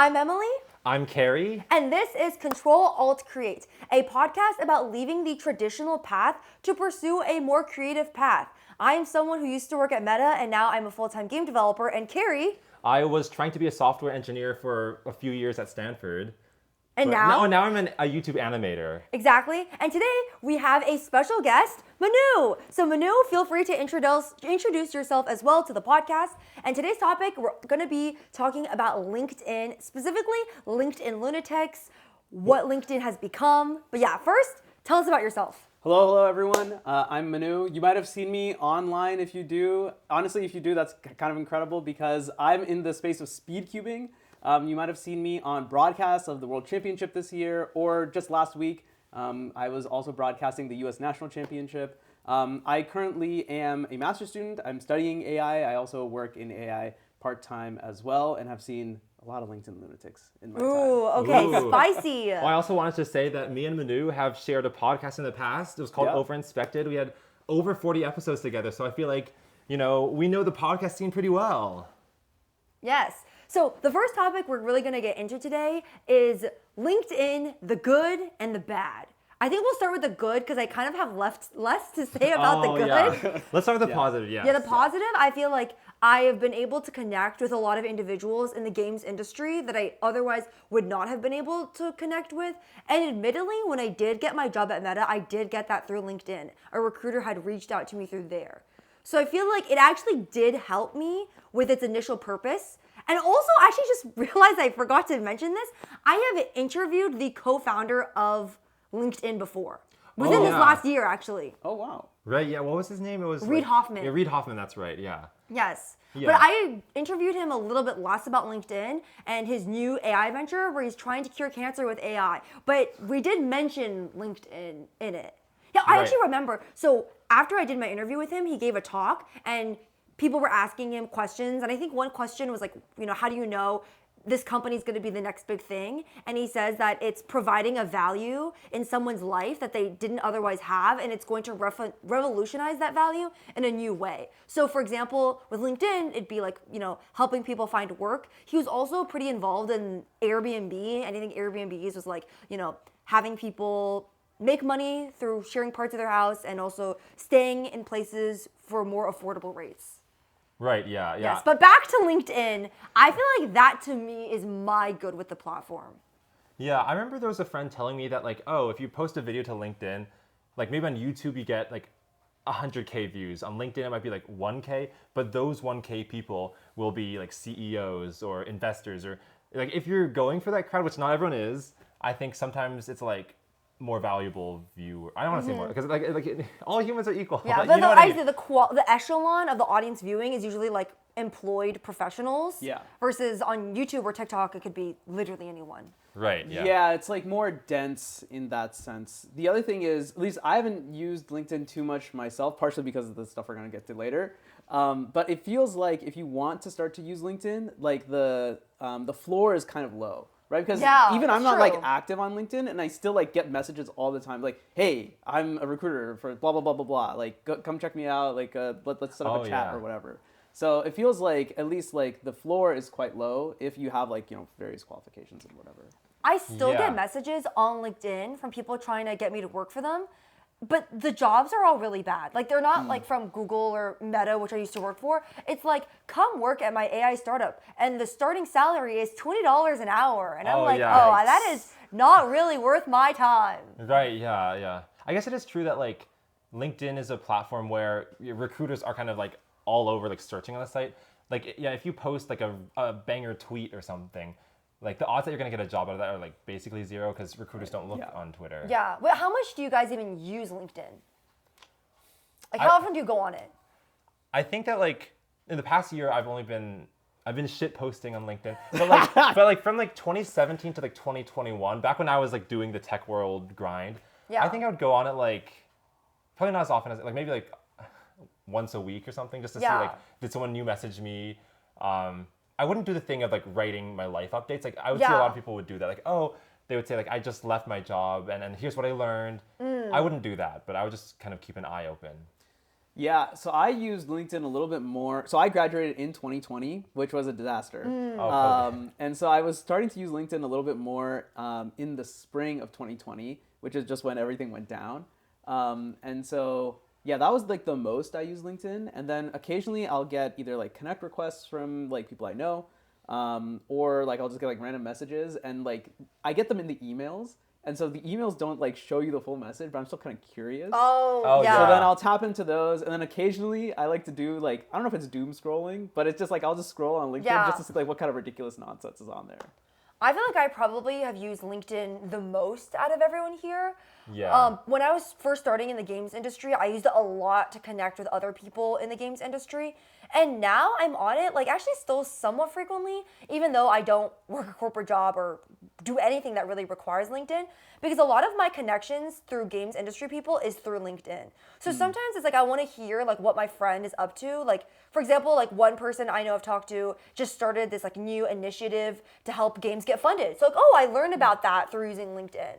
I'm Emily. I'm Carrie. And this is Ctrl-Alt-Create, a podcast about leaving the traditional path to pursue a more creative path. I'm someone who used to work at Meta, and now I'm a full-time game developer. And Carrie. I was trying to be a software engineer for a few years at Stanford. And now I'm a YouTube animator. Exactly. And today we have a special guest, Manu. So Manu, feel free to introduce yourself as well to the podcast. And today's topic, we're going to be talking about LinkedIn, specifically LinkedIn Lunatics, what LinkedIn has become. But yeah, first, tell us about yourself. Hello everyone. I'm Manu. You might have seen me online. If you do, honestly, if you do, that's kind of incredible because I'm in the space of speed cubing. You might have seen me on broadcasts of the World Championship this year, or just last week, I was also broadcasting the U.S. National Championship. I currently am a master's student. I'm studying AI. I also work in AI part-time as well, and have seen a lot of LinkedIn Lunatics in my time. Okay, spicy. Well, I also wanted to say that me and Manu have shared a podcast in the past. It was called Overinspected. We had over 40 episodes together, so I feel like, we know the podcast scene pretty well. Yes. So the first topic we're really going to get into today is LinkedIn, the good and the bad. I think we'll start with the good because I kind of have less to say about the good. Yeah. Let's start with the positive, yes. Yeah, the positive, I feel like I have been able to connect with a lot of individuals in the games industry that I otherwise would not have been able to connect with. And admittedly, when I did get my job at Meta, I did get that through LinkedIn. A recruiter had reached out to me through there. So I feel like it actually did help me with its initial purpose. And also, I actually just realized I forgot to mention this. I have interviewed the co-founder of LinkedIn before. Within this last year, actually. Oh, wow. Right, yeah. What was his name? It was Reid Hoffman. Yeah, Reid Hoffman, that's right, yeah. Yes. Yeah. But I interviewed him a little bit less about LinkedIn and his new AI venture where he's trying to cure cancer with AI. But we did mention LinkedIn in it. Yeah, I actually remember. So after I did my interview with him, he gave a talk and people were asking him questions. And I think one question was like, how do you know this company is going to be the next big thing? And he says that it's providing a value in someone's life that they didn't otherwise have, and it's going to revolutionize that value in a new way. So for example, with LinkedIn, it'd be like, helping people find work. He was also pretty involved in Airbnb, and I think Airbnb's was like, having people make money through sharing parts of their house and also staying in places for more affordable rates. Right, yeah. Yes, but back to LinkedIn, I feel like that to me is my good with the platform. Yeah, I remember there was a friend telling me that if you post a video to LinkedIn, maybe on YouTube you get 100K views. On LinkedIn it might be 1K, but those 1K people will be CEOs or investors or if you're going for that crowd, which not everyone is, I think sometimes it's more valuable viewer. I don't want to say more because all humans are equal. Yeah, but the echelon of the audience viewing is usually employed professionals. Yeah. Versus on YouTube or TikTok, it could be literally anyone. Right. Yeah. Yeah, it's more dense in that sense. The other thing is, at least I haven't used LinkedIn too much myself, partially because of the stuff we're gonna get to later. But it feels like if you want to start to use LinkedIn, the floor is kind of low. Right, because even I'm not active on LinkedIn, and I still get messages all the time, "Hey, I'm a recruiter for blah blah blah blah blah. Come check me out. Let's set up a chat or whatever." So it feels at least the floor is quite low if you have various qualifications and whatever. I still get messages on LinkedIn from people trying to get me to work for them. But the jobs are all really bad. They're not from Google or Meta, which I used to work for. It's come work at my AI startup. And the starting salary is $20 an hour. And I'm that is not really worth my time. Right, yeah. I guess it is true that LinkedIn is a platform where recruiters are kind of all over searching on the site. If you post a banger tweet or something, the odds that you're going to get a job out of that are basically zero because recruiters don't look on Twitter. Yeah. But how much do you guys even use LinkedIn? How often do you go on it? I think that in the past year I've been shit posting on LinkedIn. But from 2017 to 2021, back when I was doing the tech world grind, I think I would go on it probably not as often as maybe once a week or something just to see did someone new message me. I wouldn't do the thing of writing my life updates. I would see a lot of people would do that. They would say I just left my job and here's what I learned. I wouldn't do that, but I would just kind of keep an eye open. Yeah, so I used LinkedIn a little bit more. So I graduated in 2020, which was a disaster. And so I was starting to use LinkedIn a little bit more in the spring of 2020, which is just when everything went down. And so, yeah, that was like the most I use LinkedIn. And then occasionally I'll get either like connect requests from like people I know, or like I'll just get like random messages, and like I get them in the emails. And so the emails don't like show you the full message, but I'm still kind of curious. Oh, yeah. So then I'll tap into those, and then occasionally I like to do like, I don't know if it's doom scrolling, but it's just like I'll just scroll on LinkedIn just to see like what kind of ridiculous nonsense is on there. I feel like I probably have used LinkedIn the most out of everyone here. Yeah. When I was first starting in the games industry, I used it a lot to connect with other people in the games industry. And now I'm on it, like actually still somewhat frequently, even though I don't work a corporate job or do anything that really requires LinkedIn, because a lot of my connections through games industry people is through LinkedIn. So sometimes it's like I want to hear like what my friend is up to. Like, for example, like one person I know I've talked to just started this like new initiative to help games get funded. So like, oh, I learned about that through using LinkedIn.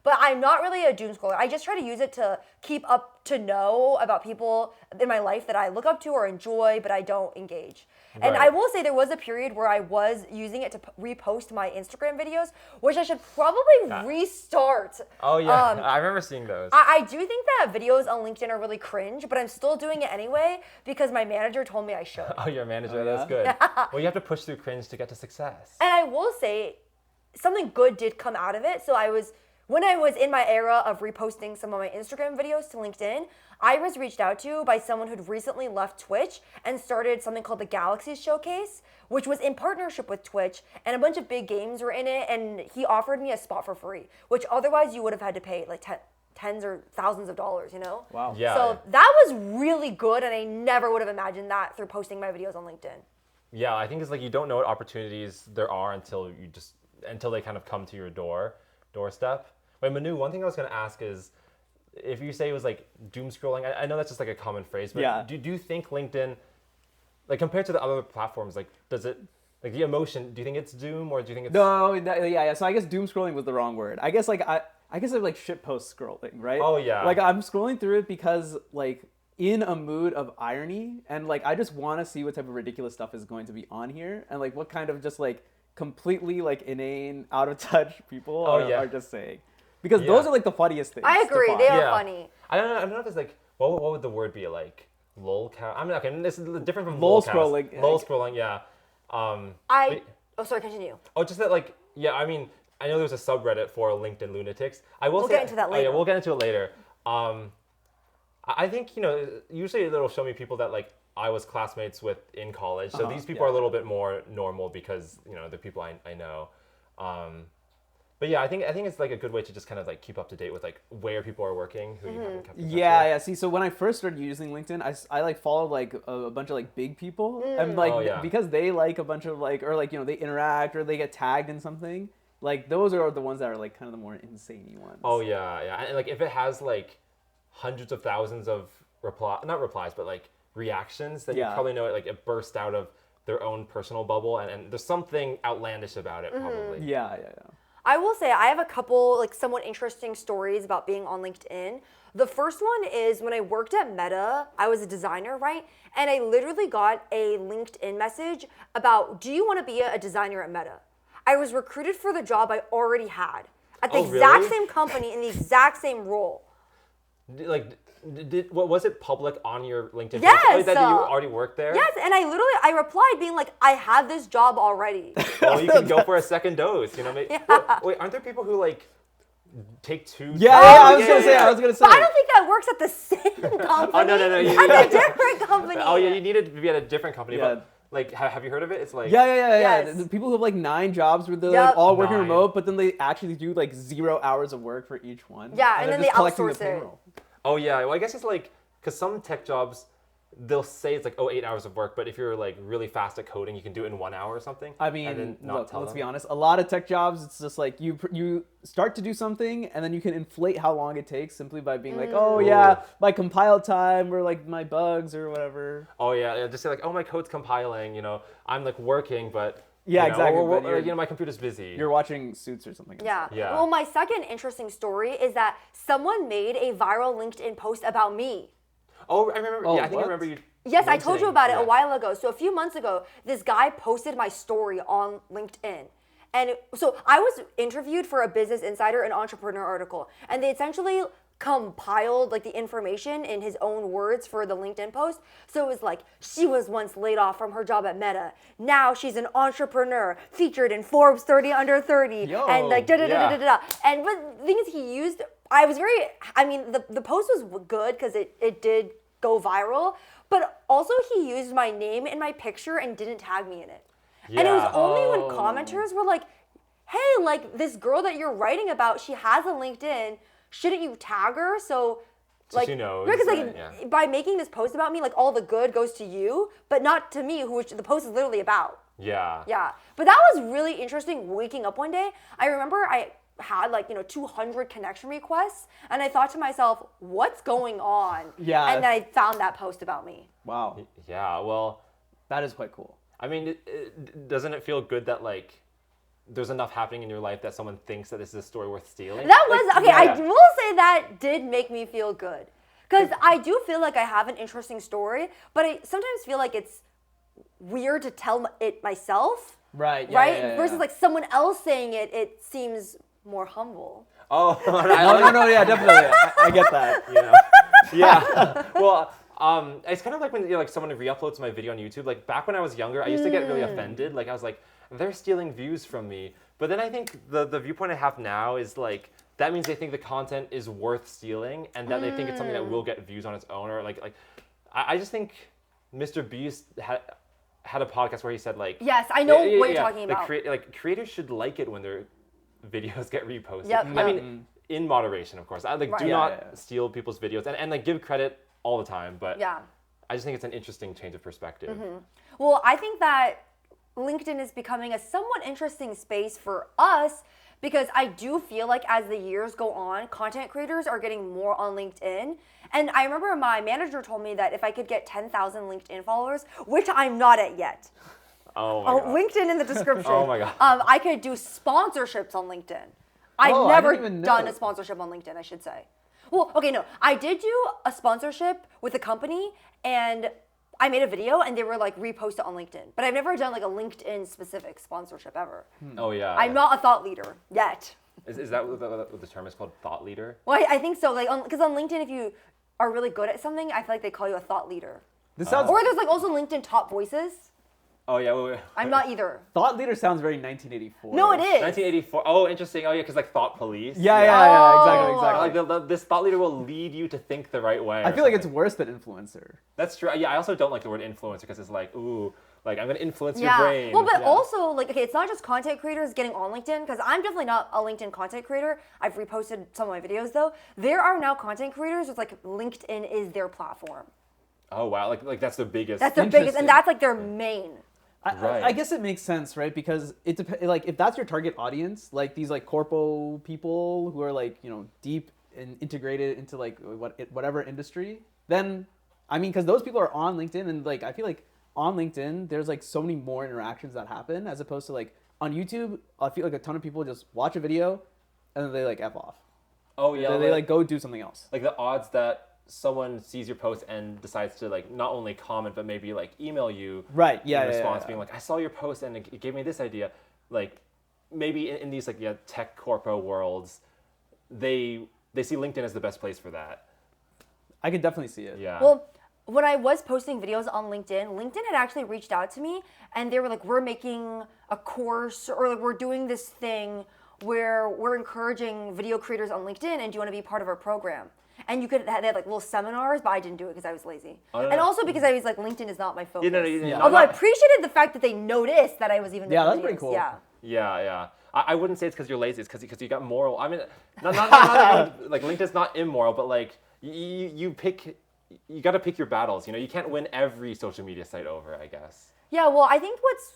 But I'm not really a doom scroller. I just try to use it to keep up to know about people in my life that I look up to or enjoy, but I don't engage. And Right. I will say there was a period where I was using it to repost my Instagram videos, which I should probably restart. Oh yeah, I remember seeing those. I do think that videos on LinkedIn are really cringe, but I'm still doing it anyway because my manager told me I should. Oh, you're a manager. That's good. Well, you have to push through cringe to get to success. And I will say something good did come out of it. So when I was in my era of reposting some of my Instagram videos to LinkedIn, I was reached out to by someone who'd recently left Twitch and started something called the Galaxies Showcase, which was in partnership with Twitch, and a bunch of big games were in it, and he offered me a spot for free, which otherwise you would have had to pay like tens or thousands of dollars, you know? Wow. Yeah. So that was really good, and I never would have imagined that through posting my videos on LinkedIn. Yeah, I think it's like you don't know what opportunities there are until they kind of come to your doorstep. Wait, Manu, one thing I was going to ask is, if you say it was like doom scrolling, I know that's just like a common phrase, but do you think LinkedIn, like compared to the other platforms, like does it, like the emotion, do you think it's doom or do you think it's... No, yeah. So I guess doom scrolling was the wrong word. I guess I guess it's like shitpost scrolling, right? Oh yeah. Like I'm scrolling through it because like in a mood of irony, and like I just want to see what type of ridiculous stuff is going to be on here, and like what kind of just like completely like inane, out of touch people are just saying. Because those are like the funniest things. I agree. They are funny. I don't know if it's like, what would the word be, like lol cow? I mean, okay, this is different from Lol lolcows. scrolling. Lol scrolling, yeah. Sorry, continue. Oh, just that, like, yeah. I mean, I know there's a subreddit for LinkedIn Lunatics. We'll get into that later. Oh, yeah, we'll get into it later. I think usually it'll show me people that like I was classmates with in college. So these people are a little bit more normal because they're people I know. But yeah, I think it's like a good way to just kind of like keep up to date with like where people are working, who you haven't kept in touch with. Yeah. See, so when I first started using LinkedIn, I like followed like a bunch of like big people, and like because they like a bunch of like, or like they interact or they get tagged in something. Like those are the ones that are like kind of the more insane ones. Oh yeah, and like if it has like hundreds of thousands of not replies, but like reactions, then you probably know it burst out of their own personal bubble, and there's something outlandish about it probably. Yeah. I will say I have a couple like somewhat interesting stories about being on LinkedIn. The first one is when I worked at Meta, I was a designer, right? And I literally got a LinkedIn message about, do you want to be a designer at Meta? I was recruited for the job I already had at the exact same company in the exact same role. What was it public on your LinkedIn? Yes. That you already worked there? Yes, and I replied being like, I have this job already. Well, you can go for a second dose. Wait, aren't there people who like take two? Yeah, I was gonna say. But I don't think that works at the same company. Oh no! At a different company. Oh yeah, you needed to be at a different company. Yeah. But like, have you heard of it? It's like Yeah. The people who have like 9 jobs where they're like all working 9. remote, but then they actually do like 0 hours of work for each one. Yeah, and then they outsource it. Oh yeah, well I guess it's like, because some tech jobs, they'll say it's like 8 hours of work, but if you're like really fast at coding, you can do it in 1 hour or something. I mean, and then let's be honest. A lot of tech jobs, it's just like you start to do something, and then you can inflate how long it takes simply by being like, oh yeah, my compile time or like my bugs or whatever. Oh yeah, just say like, oh my code's compiling. I'm like working, but exactly. Or, my computer's busy. You're watching Suits or something. Yeah. Yeah. Well, my second interesting story is that someone made a viral LinkedIn post about me. Oh, I remember. Oh, yeah, I think I what? remember you. Yes, I told you mentioning- about it yeah. a while ago. So a few months ago, this guy posted my story on LinkedIn. And so I was interviewed for a Business Insider, an entrepreneur article, and they essentially compiled like the information in his own words for the LinkedIn post. So it was like, she was once laid off from her job at Meta. Now she's an entrepreneur, featured in Forbes 30 under 30, Yo, and like da da da da da yeah. da. And but the thing is, he used. I was very. I mean, the post was good because it did go viral, but also he used my name and my picture and didn't tag me in it. And it was Yeah. only when commenters were like, hey, like this girl that you're writing about, she has a LinkedIn. Shouldn't you tag her? So like, she knows, because like right, yeah. by making this post about me, like all the good goes to you, but not to me, which the post is literally about. Yeah. Yeah. But that was really interesting waking up one day. I remember I had like, 200 connection requests and I thought to myself, what's going on? Yeah. And then I found that post about me. Wow, Yeah. Well, that is quite cool. I mean, doesn't it feel good that like there's enough happening in your life that someone thinks that this is a story worth stealing? That was, Like, okay, I yeah. will say that did make me feel good. Because I do feel like I have an interesting story, but I sometimes feel like it's weird to tell it myself, Right. Yeah, right? yeah, yeah, Versus yeah. like someone else saying it, it seems more humble. Oh, No, yeah, definitely. I get that. You know? Yeah. Well, it's kind of like when like someone re-uploads my video on YouTube. Like back when I was younger, I used to get really offended. Like I was like, they're stealing views from me. But then I think the viewpoint I have now is like that means they think the content is worth stealing and that they think it's something that will get views on its own. Or like I just think Mr. Beast had a podcast where he said like, Yes, I know what you're talking about. Like creators should like it when their videos get reposted. Yep, I yep. mean, in moderation, of course. I like Right. do Yeah, not steal people's videos and like give credit all the time. But Yeah. I just think it's an interesting change of perspective. Well, I think that LinkedIn is becoming a somewhat interesting space for us because I do feel like as the years go on, content creators are getting more on LinkedIn. And I remember my manager told me that if I could get 10,000 LinkedIn followers, which I'm not at yet. Oh my god. LinkedIn in the description. Oh my God. I could do sponsorships on LinkedIn. I've Oh, I never didn't even done know. a sponsorship on LinkedIn, I should say. Well, okay, no. I did do a sponsorship with a company and I made a video and they were like repost it on LinkedIn. But I've never done like a LinkedIn specific sponsorship ever. Oh yeah. I'm not a thought leader yet. Is that what the term is called? Thought leader? Well, I think so. Like, because on LinkedIn, if you are really good at something, I feel like they call you a thought leader. This sounds. Or there's like also LinkedIn top voices. Oh yeah. Wait. I'm not either. Thought leader sounds very 1984. No, it is. 1984. Oh, interesting. Oh yeah, because like thought police. Yeah, Oh. exactly. Like this thought leader will lead you to think the right way. I or feel like it's something. worse than influencer. That's true. Yeah, I also don't like the word influencer because it's like, ooh, like I'm gonna influence your Yeah. brain. Well, but Yeah. also, like, okay, it's not just content creators getting on LinkedIn, because I'm definitely not a LinkedIn content creator. I've reposted some of my videos, though. There are now content creators with, like, LinkedIn is their platform. Oh wow, like that's the biggest. That's their biggest, Interesting. and that's, like, their main. Right. I guess it makes sense, right? Because it depends. Like, if that's your target audience, like these like corpo people who are like deep and integrated into like whatever industry, then I mean, because those people are on LinkedIn, and like I feel like on LinkedIn there's like so many more interactions that happen as opposed to like on YouTube. I feel like a ton of people just watch a video and then they like F off. Oh yeah. They like go do something else. like the odds that someone sees your post and decides to like not only comment but maybe like email you Right. Yeah. in yeah, response yeah. being like, I saw your post and it gave me this idea. Like maybe in these like tech corpo worlds, they see LinkedIn as the best place for that. I could definitely see it. Yeah. Well, when I was posting videos on LinkedIn, LinkedIn had actually reached out to me, and they were like, we're making a course, or like, we're doing this thing where we're encouraging video creators on LinkedIn, and do you want to be part of our program? And they had like little seminars, but I didn't do it because I was lazy. Oh, no, and no. also because I was like, LinkedIn is not my focus. Yeah. Although I appreciated the fact that they noticed that I was even Yeah, making that's pretty videos. cool. Yeah. Yeah. I wouldn't say it's because you're lazy. It's because you got moral. I mean, not like LinkedIn's not immoral, but like you got to pick your battles. You can't win every social media site over, I guess. Yeah, well, I think what's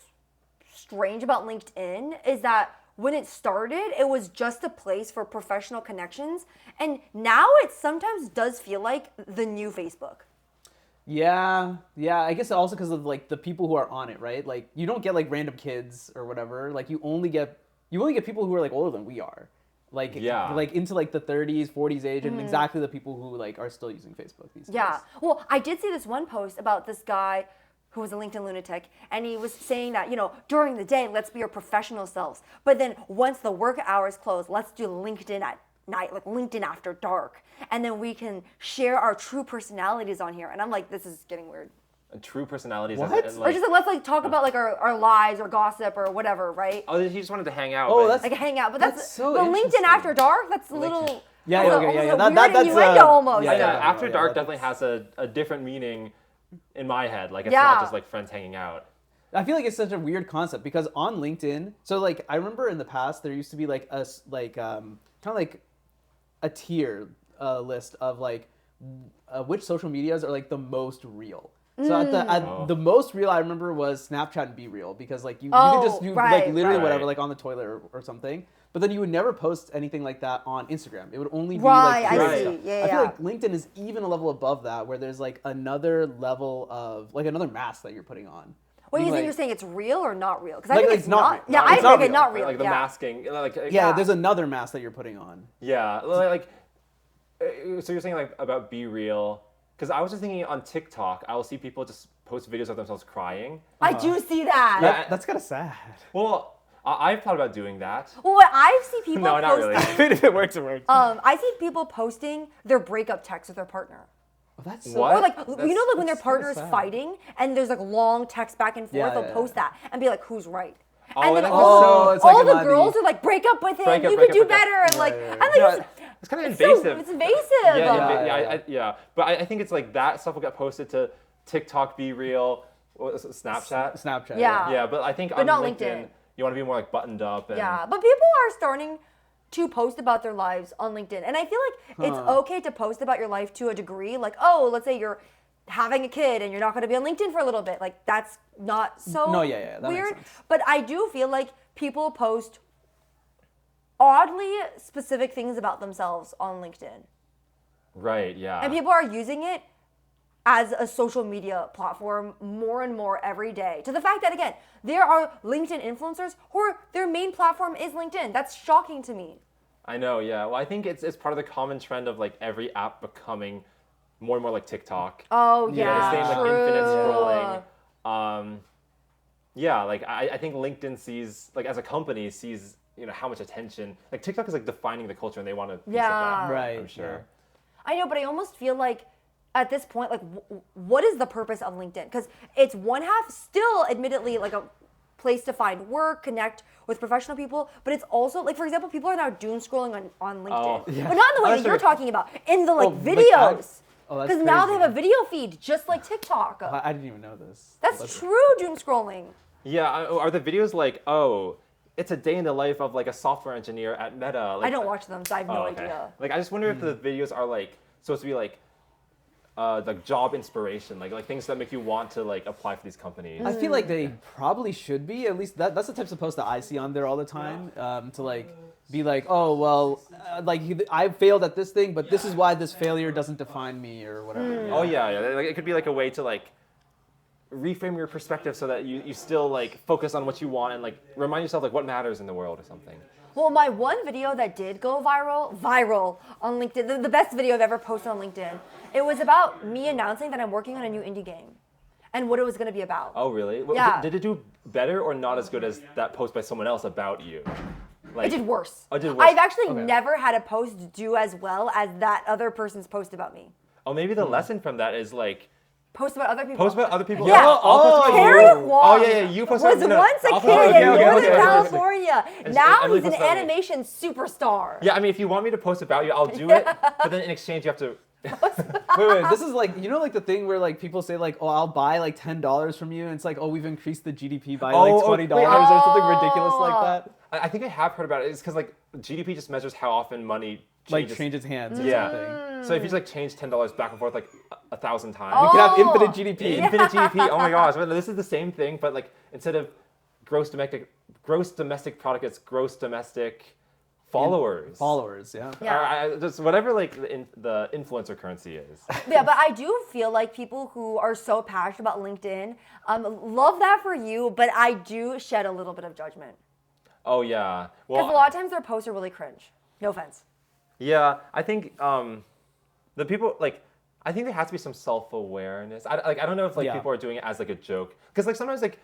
strange about LinkedIn is that when it started, it was just a place for professional connections. And now it sometimes does feel like the new Facebook. Yeah. I guess also because of like the people who are on it, right? Like you don't get like random kids or whatever. Like you only get people who are like older than we are. like Yeah. like into like the 30s, 40s age, and exactly the people who like are still using Facebook these days. Yeah. Well, I did see this one post about this guy who was a LinkedIn lunatic, and he was saying that, during the day, let's be our professional selves. But then once the work hours close, let's do LinkedIn at night, like LinkedIn after dark. And then we can share our true personalities on here. And I'm like, this is getting weird. True personalities. What? Or just let's like talk about like our lives or gossip or whatever, right? Oh, he just wanted to hang out. Oh, but- that's Like hang out. But That's so but LinkedIn interesting. after dark, that's a little Yeah, almost okay, yeah, a yeah. weird That's innuendo almost. yeah, Yeah, yeah, After yeah, Dark that's- definitely has a different meaning in my head. Like it's Yeah. not just like friends hanging out. I feel like it's such a weird concept because on LinkedIn, so like I remember in the past there used to be like kind of like a tier list of like which social medias are like the most real. So at the most real I remember was Snapchat and Be Real because like you could just do right, like literally right. whatever like on the toilet or something. But then you would never post anything like that on Instagram. It would only be Right, like I curated see. stuff. Yeah, I feel yeah. like LinkedIn is even a level above that where there's like another level of like another mask that you're putting on. What do you Being think like- you're saying? It's real or not real? Because I Like, think it's it's not not. real. Yeah, No, I it's not think it's real. not real. Like the yeah. masking. Like Yeah, Yeah. there's another mask that you're putting on. yeah, like so you're saying like about Be Real. Because I was just thinking on TikTok, I will see people just post videos of themselves crying. I do see that. Yeah. That's kind of sad. Well, I've thought about doing that. Well, what I've seen people No, not post. really. I mean, if it works, it works. I see people posting their breakup text with their partner. Oh, that's so, What? Or like That's- like when their that's so partner is sad. fighting and there's like long text back and forth, Yeah, they'll yeah, post yeah. that and be like, who's right? Oh, And then that's all, so- it's like all a the lot of girls the- are like, break up with him, Break up, you break could do up with better. that. And like, yeah, I'm like, No, it's kind of invasive. it's invasive. Yeah. But I think it's like that stuff will get posted to TikTok, Be Real, what is it, Snapchat. Snapchat. Yeah. Yeah, but I think on not LinkedIn, LinkedIn. you want to be more like buttoned up. And, Yeah, but people are starting to post about their lives on LinkedIn. And I feel like it's okay to post about your life to a degree. Like, oh, let's say you're having a kid and you're not going to be on LinkedIn for a little bit. Like, that's not so No, yeah, that makes weird. sense. But I do feel like people post oddly specific things about themselves on LinkedIn. Right, yeah. And people are using it as a social media platform more and more every day. To the fact that, again, there are LinkedIn influencers who their main platform is LinkedIn. That's shocking to me. I know, yeah. Well, I think it's part of the common trend of like every app becoming more and more like TikTok. Oh, Yeah, yeah, the same like true. infinite scrolling. Yeah, like I think LinkedIn sees like as a company sees how much attention like TikTok is like defining the culture and they want a piece Yeah. of that. Right, I'm sure. I know, but I almost feel like at this point, like, what is the purpose of LinkedIn? Because it's one half still, admittedly, like a place to find work, connect with professional people, but it's also like, for example, people are now doom scrolling on LinkedIn, Oh, yeah. but not in the way Oh, that that's you're right. talking about, in the like Oh, like videos. Oh, that's Because now they crazy. have a video feed just like TikTok. I didn't even know this. That's true doom scrolling. Yeah, are the videos like, oh, it's a day in the life of like a software engineer at Meta? Like, I don't watch them, so I have no okay. idea. Like I just wonder if the videos are like supposed to be like job inspiration, like things that make you want to like apply for these companies. I feel like they probably should be. At least that's the types of posts that I see on there all the time. To like be like, oh well, I failed at this thing, but this is why this failure doesn't define me or whatever. Oh yeah. Like, it could be like a way to like reframe your perspective so that you still like focus on what you want and like remind yourself like what matters in the world or something. Well, my one video that did go viral on LinkedIn, the best video I've ever posted on LinkedIn, it was about me announcing that I'm working on a new indie game and what it was going to be about. Oh really? Well, Yeah. Did it do better or not as good as that post by someone else about you? Like, It did worse. Oh, it did worse. I've actually Okay. never had a post do as well as that other person's post about me. Oh, maybe the lesson from that is like Post about other people. post about other people. Yeah. I'll post about Parody you. Wong Oh yeah, you post was about no, once a I'll kid post about in you. Northern Okay. California. And Now Emily he's an posts about me. animation superstar. Yeah, I mean, if you want me to post about you, I'll do it. But then in exchange, you have to. Wait, this is like like the thing where like people say like, oh, I'll buy like $10 from you, and it's like, oh, we've increased the GDP by like Oh, $20 wait, or something ridiculous like that. I think I have heard about it. It's because like GDP just measures how often money changes. Like changes hands or Yeah. something. So if you just like change $10 back and forth like 1,000 times, We could have Oh. infinite GDP. infinite GDP. Oh my gosh! But this is the same thing, but like instead of gross domestic product, it's gross domestic followers. Followers, yeah. Yeah. Just whatever like the influencer currency is. Yeah, but I do feel like people who are so passionate about LinkedIn, love that for you, but I do shed a little bit of judgment. Oh yeah. Because a Well, lot of times their posts are really cringe. No offense. Yeah, I think the people like. I think there has to be some self-awareness. I don't know if like Yeah. people are doing it as like a joke, because like sometimes like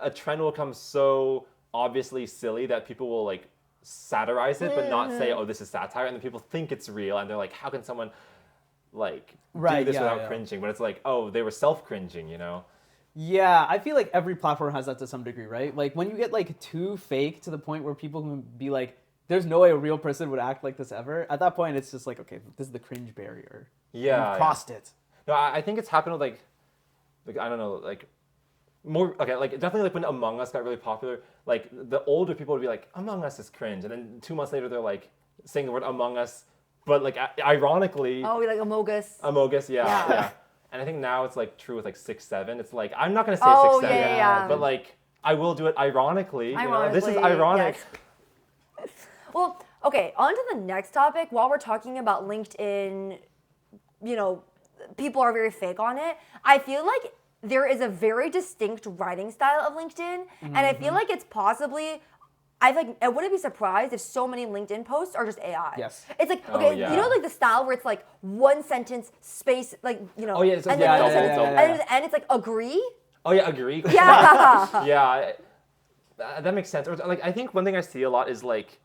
a trend will come so obviously silly that people will like satirize it, but not say, "Oh, this is satire," and then people think it's real, and they're like, "How can someone like do Right, this yeah, without yeah. cringing?" But it's like, "Oh, they were self-cringing," you know? Yeah, I feel like every platform has that to some degree, right? Like when you get like too fake to the point where people can be like, "There's no way a real person would act like this ever." At that point, it's just like, okay, this is the cringe barrier. Yeah, You've crossed it. No, I think it's happened with like I don't know, like more okay, like definitely like when Among Us got really popular, like the older people would be like, Among Us is cringe, and then 2 months later they're like saying the word Among Us, but like ironically, Oh, like Amogus. Among Us, yeah, Yeah. yeah. And I think now it's like true with like 6-7. It's like I'm not gonna say Oh, 6-7, yeah. but like I will do it ironically. You know? This is Ironically, ironic. yes. Well, okay, on to the next topic. While we're talking about LinkedIn, you know, people are very fake on it. I feel like there is a very distinct writing style of LinkedIn, and I feel like it's possibly. I wouldn't be surprised if so many LinkedIn posts are just AI. Yes. It's like, Oh, okay, yeah. you know, like the style where it's like one sentence, space, like, you know. Oh, yeah, it's like and then yeah, another yeah, sentence, yeah, and yeah. then at the end it's like, agree? Oh yeah, agree. Yeah. Yeah, that makes sense. Or like I think one thing I see a lot is like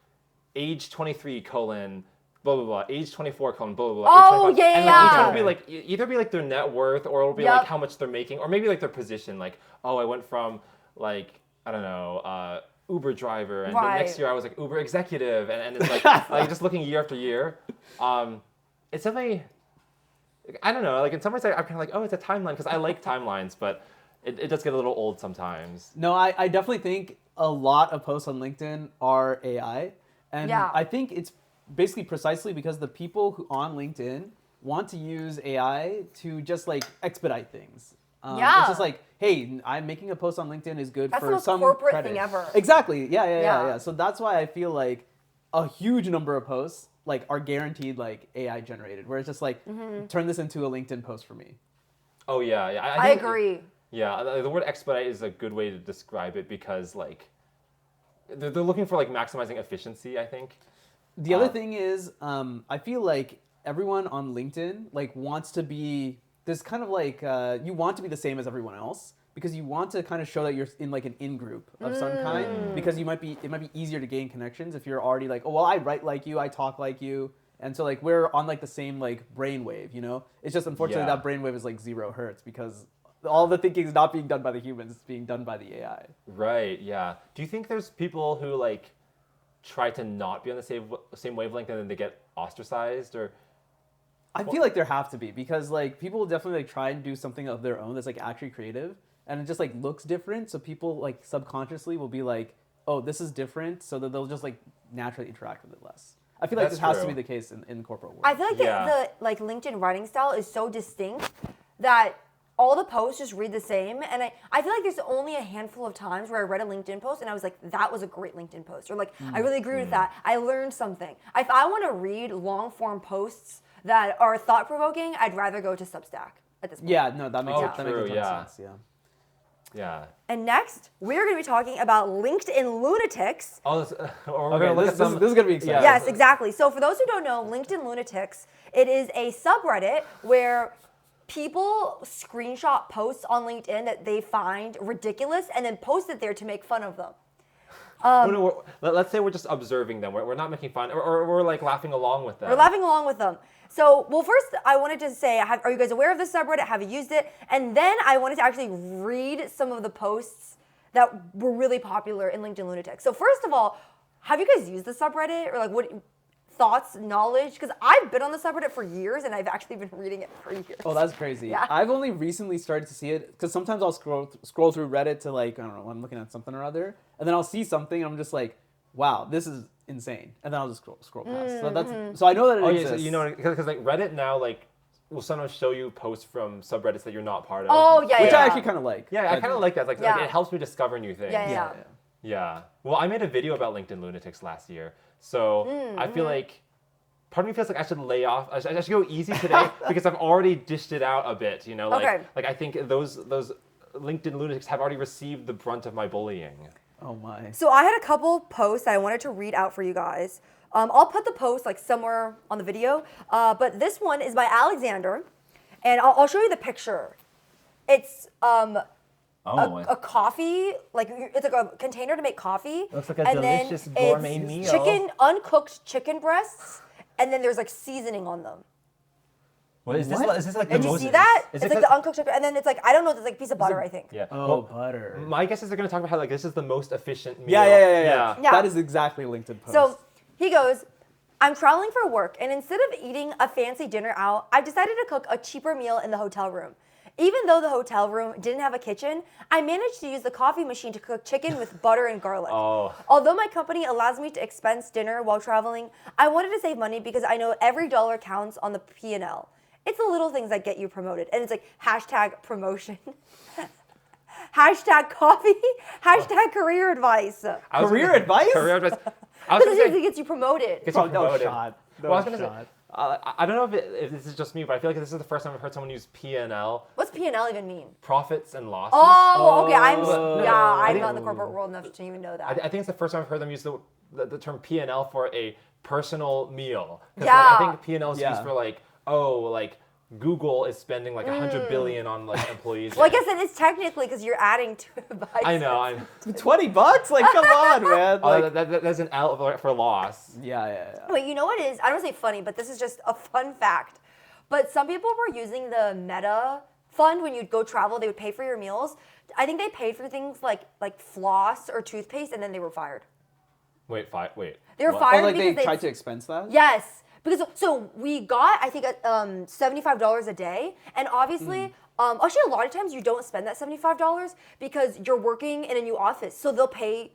age 23 colon blah blah blah, age 24 colon blah blah blah. Oh, age 25, yeah, and like yeah. each one will be like either be like their net worth, or it'll be like Yep. how much they're making, or maybe like their position. Like, oh, I went from like I don't know Uber driver, and the Right. next year I was like Uber executive, and it's like like just looking year after year. It's definitely. I don't know. Like in some ways, I'm kind of like, oh, it's a timeline because I like timelines, but it does get a little old sometimes. No, I definitely think a lot of posts on LinkedIn are AI. And Yeah. I think it's basically precisely because the people who on LinkedIn want to use AI to just like expedite things. Yeah. It's just like, hey, I'm making a post on LinkedIn is good That's the for most some corporate credit. thing ever. Exactly. Yeah. Yeah. So that's why I feel like a huge number of posts like are guaranteed like AI generated, where it's just like turn this into a LinkedIn post for me. Oh yeah, yeah. I think- agree. Yeah, the word expedite is a good way to describe it because like they're looking for like maximizing efficiency, I think. The other thing is, I feel like everyone on LinkedIn like wants to be this kind of like you want to be the same as everyone else because you want to kind of show that you're in like an in group of some kind because it might be easier to gain connections if you're already like, oh well, I write like you, I talk like you, and so like we're on like the same like brainwave, you know. It's just unfortunately Yeah. that brainwave is like 0 hertz because all the thinking is not being done by the humans; it's being done by the AI. Right. Yeah. Do you think there's people who like try to not be on the same wavelength and then they get ostracized, or? I feel like there have to be because like people will definitely like try and do something of their own that's like actually creative and it just like looks different. So people like subconsciously will be like, oh, this is different, so that they'll just like naturally interact with it less. I feel like That's this has to true. be the case in the corporate world. I feel like Yeah. the like LinkedIn writing style is so distinct that all the posts just read the same. And I feel like there's only a handful of times where I read a LinkedIn post and I was like, that was a great LinkedIn post. Or like, I really agree with that. I learned something. If I want to read long form posts that are thought provoking, I'd rather go to Substack at this point. Yeah, no, that makes Oh, that makes a true, ton yeah. of sense. Yeah. Yeah. And next, we're going to be talking about LinkedIn Lunatics. Oh, or we're Okay, gonna look this, at this, some. this is gonna be exciting. Yeah. Yes, exactly. So for those who don't know, LinkedIn Lunatics, it is a subreddit where people screenshot posts on LinkedIn that they find ridiculous and then post it there to make fun of them. Let's say we're just observing them. We're not making fun, or we're like laughing along with them. We're laughing along with them. So, well, first I wanted to say, are you guys aware of this subreddit? Have you used it? And then I wanted to actually read some of the posts that were really popular in LinkedIn Lunatics. So first of all, have you guys used the subreddit, or like what thoughts, knowledge? Because I've been on the subreddit for years and I've actually been reading it for years. Oh, that's crazy. Yeah. I've only recently started to see it because sometimes I'll scroll through Reddit to like, I don't know, I'm looking at something or other, and then I'll see something and I'm just like, wow, this is insane, and then I'll just scroll past. So that's so I know that it Oh yeah, exists. so you know, because like Reddit now like will sometimes show you posts from subreddits that you're not part of. Oh, yeah, which yeah. I actually kind of like. Yeah, I kind of like that. Like Yeah. it helps me discover new things. Yeah, Yeah. Yeah. Well, I made a video about LinkedIn Lunatics last year, so I feel like part of me feels like I should lay off. I should go easy today because I've already dished it out a bit. You know, like Okay. like I think those LinkedIn Lunatics have already received the brunt of my bullying. Oh my. So I had a couple posts that I wanted to read out for you guys. I'll put the post like somewhere on the video, but this one is by Alexander, and I'll show you the picture. It's a coffee, like it's like a container to make coffee. Looks like a and delicious then gourmet it's meal. Uncooked chicken breasts, and then there's like seasoning on them. What is this? What? Is this like Did the you most? see that? Is It's it like the uncooked chicken, and then it's like I don't know, there's like a piece of butter, I think. Yeah. Oh, Well, butter. my guess is they're going to talk about how like this is the most efficient meal. Yeah. Yeah. That is exactly LinkedIn post. So he goes, I'm traveling for work, and instead of eating a fancy dinner out, I've decided to cook a cheaper meal in the hotel room. Even though the hotel room didn't have a kitchen, I managed to use the coffee machine to cook chicken with butter and garlic. Oh. Although my company allows me to expense dinner while traveling, I wanted to save money because I know every dollar counts on the P&L. It's the little things that get you promoted. And it's like hashtag promotion, hashtag coffee, hashtag career advice. Career advice? Career advice. I was Because going to it say, gets you promoted. gets you no promoted. shot. No Well, I was going to shot. say, I don't know if this is just me, but I feel like this is the first time I've heard someone use P&L, What's P&L even mean? profits and losses. Oh, okay. I'm I think- not in the corporate world enough to even know that. I think it's the first time I've heard them use the term P&L for a personal meal. 'Cause, Yeah. like, I think P&L is Yeah. used for like, Google is spending like $100 billion on like employees. Well, I guess it is technically because you're adding to it by I know. $20? Like, come on, man. Like, That's an L for loss. yeah. Wait, you know what it is? I don't say funny, but this is just a fun fact. But some people were using the Meta fund when you'd go travel. They would pay for your meals. I think they paid for things like floss or toothpaste, and then they were fired. Wait. They were What? fired Oh, like because they tried to expense that? Yes, because so we got I think $75 a day, and obviously. Actually, a lot of times you don't spend that $75 because you're working in a new office. So